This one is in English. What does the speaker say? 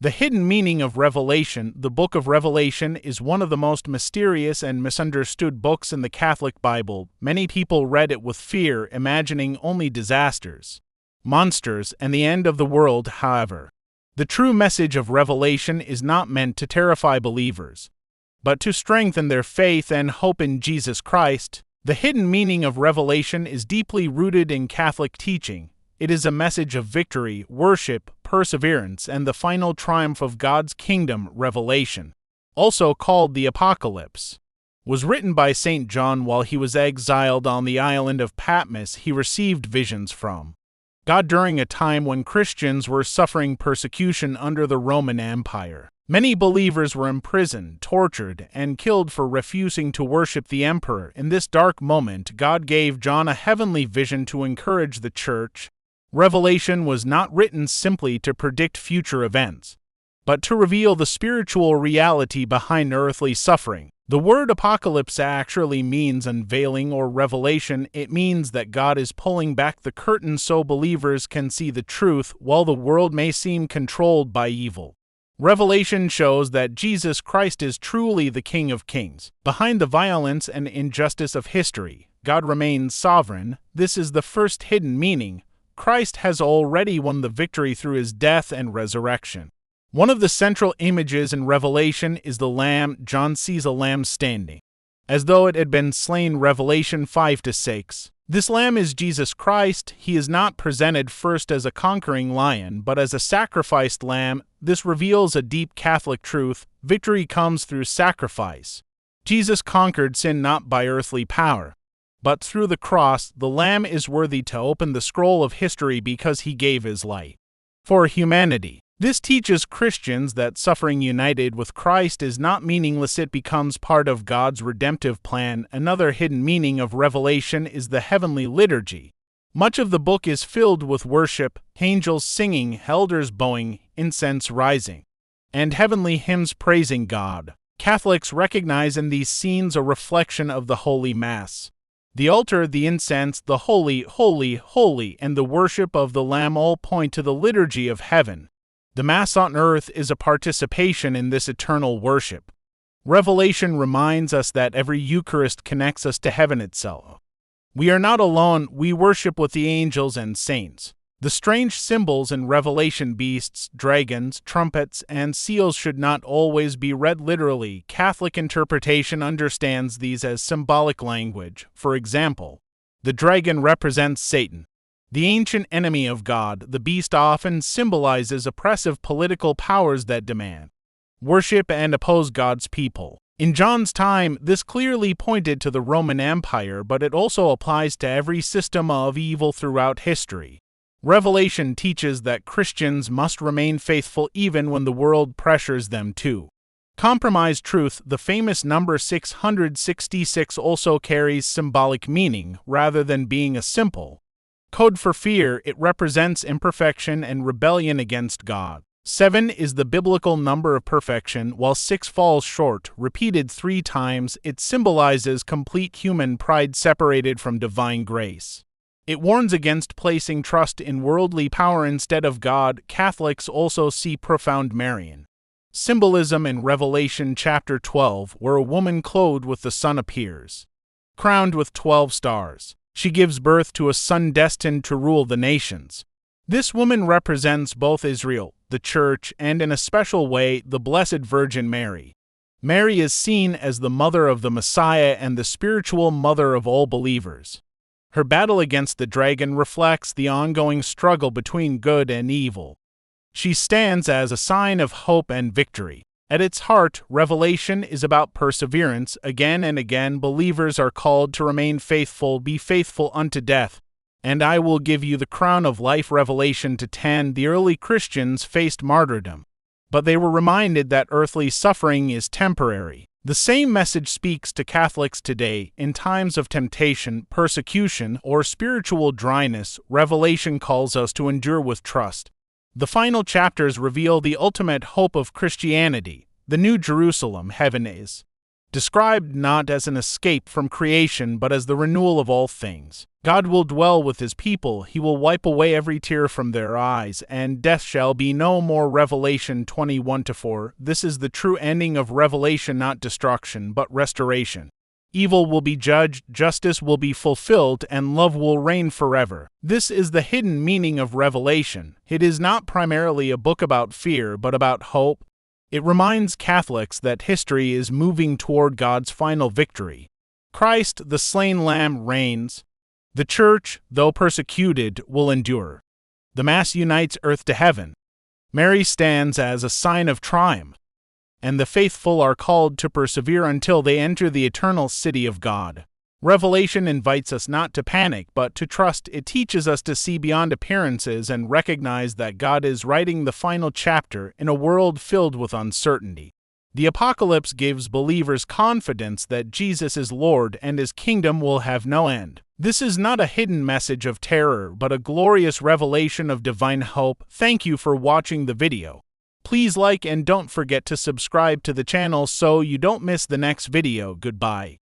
The hidden meaning of Revelation. The book of Revelation is one of the most mysterious and misunderstood books in the Catholic Bible. Many people read it with fear, imagining only disasters, monsters, and the end of the world. However, the true message of Revelation is not meant to terrify believers, but to strengthen their faith and hope in Jesus Christ. The hidden meaning of Revelation is deeply rooted in Catholic teaching. It is a message of victory, worship, perseverance, and the final triumph of God's kingdom. Revelation, also called the Apocalypse, was written by St. John while he was exiled on the island of Patmos. He received visions from God during a time when Christians were suffering persecution under the Roman Empire. Many believers were imprisoned, tortured, and killed for refusing to worship the emperor. In this dark moment, God gave John a heavenly vision to encourage the church. Revelation was not written simply to predict future events, but to reveal the spiritual reality behind earthly suffering. The word apocalypse actually means unveiling or revelation. It means that God is pulling back the curtain so believers can see the truth while the world may seem controlled by evil. Revelation shows that Jesus Christ is truly the King of Kings. Behind the violence and injustice of history, God remains sovereign. This is the first hidden meaning. Christ has already won the victory through his death and resurrection. One of the central images in Revelation is the Lamb. John sees a lamb standing, as though it had been slain. Revelation 5-6. This lamb is Jesus Christ. He is not presented first as a conquering lion, but as a sacrificed lamb. This reveals a deep Catholic truth. Victory comes through sacrifice. Jesus conquered sin not by earthly power, but through the cross. The Lamb is worthy to open the scroll of history because he gave his life for humanity. This teaches Christians that suffering united with Christ is not meaningless. It becomes part of God's redemptive plan. Another hidden meaning of Revelation is the heavenly liturgy. Much of the book is filled with worship, angels singing, elders bowing, incense rising, and heavenly hymns praising God. Catholics recognize in these scenes a reflection of the Holy Mass. The altar, the incense, the holy, holy, holy, and the worship of the Lamb all point to the liturgy of heaven. The Mass on earth is a participation in this eternal worship. Revelation reminds us that every Eucharist connects us to heaven itself. We are not alone. We worship with the angels and saints. The strange symbols in Revelation, beasts, dragons, trumpets, and seals, should not always be read literally. Catholic interpretation understands these as symbolic language. For example, the dragon represents Satan, the ancient enemy of God. The beast often symbolizes oppressive political powers that demand worship and oppose God's people. In John's time, this clearly pointed to the Roman Empire, but it also applies to every system of evil throughout history. Revelation teaches that Christians must remain faithful even when the world pressures them to compromise truth. The famous number 666 also carries symbolic meaning. Rather than being a simple code for fear, it represents imperfection and rebellion against God. 7 is the biblical number of perfection, while 6 falls short. Repeated 3 times, it symbolizes complete human pride separated from divine grace. It warns against placing trust in worldly power instead of God. Catholics also see profound Marian symbolism in Revelation chapter 12, where a woman clothed with the sun appears, crowned with 12 stars. She gives birth to a son destined to rule the nations. This woman represents both Israel, the Church, and in a special way, the Blessed Virgin Mary. Mary is seen as the mother of the Messiah and the spiritual mother of all believers. Her battle against the dragon reflects the ongoing struggle between good and evil. She stands as a sign of hope and victory. At its heart, Revelation is about perseverance. Again and again, believers are called to remain faithful. Be faithful unto death, and I will give you the crown of life. Revelation 10. The early Christians faced martyrdom, but they were reminded that earthly suffering is temporary. The same message speaks to Catholics today. In times of temptation, persecution, or spiritual dryness, Revelation calls us to endure with trust. The final chapters reveal the ultimate hope of Christianity. The New Jerusalem, heaven is described not as an escape from creation but as the renewal of all things. God will dwell with his people, he will wipe away every tear from their eyes, and death shall be no more. Revelation 21:4. This is the true ending of Revelation, not destruction, but restoration. Evil will be judged, justice will be fulfilled, and love will reign forever. This is the hidden meaning of Revelation. It is not primarily a book about fear, but about hope. It reminds Catholics that history is moving toward God's final victory. Christ, the slain Lamb, reigns. The Church, though persecuted, will endure. The Mass unites earth to heaven. Mary stands as a sign of triumph, and the faithful are called to persevere until they enter the eternal city of God. Revelation invites us not to panic, but to trust. It teaches us to see beyond appearances and recognize that God is writing the final chapter in a world filled with uncertainty. The Apocalypse gives believers confidence that Jesus is Lord and his kingdom will have no end. This is not a hidden message of terror, but a glorious revelation of divine hope. Thank you for watching the video. Please like and don't forget to subscribe to the channel so you don't miss the next video. Goodbye.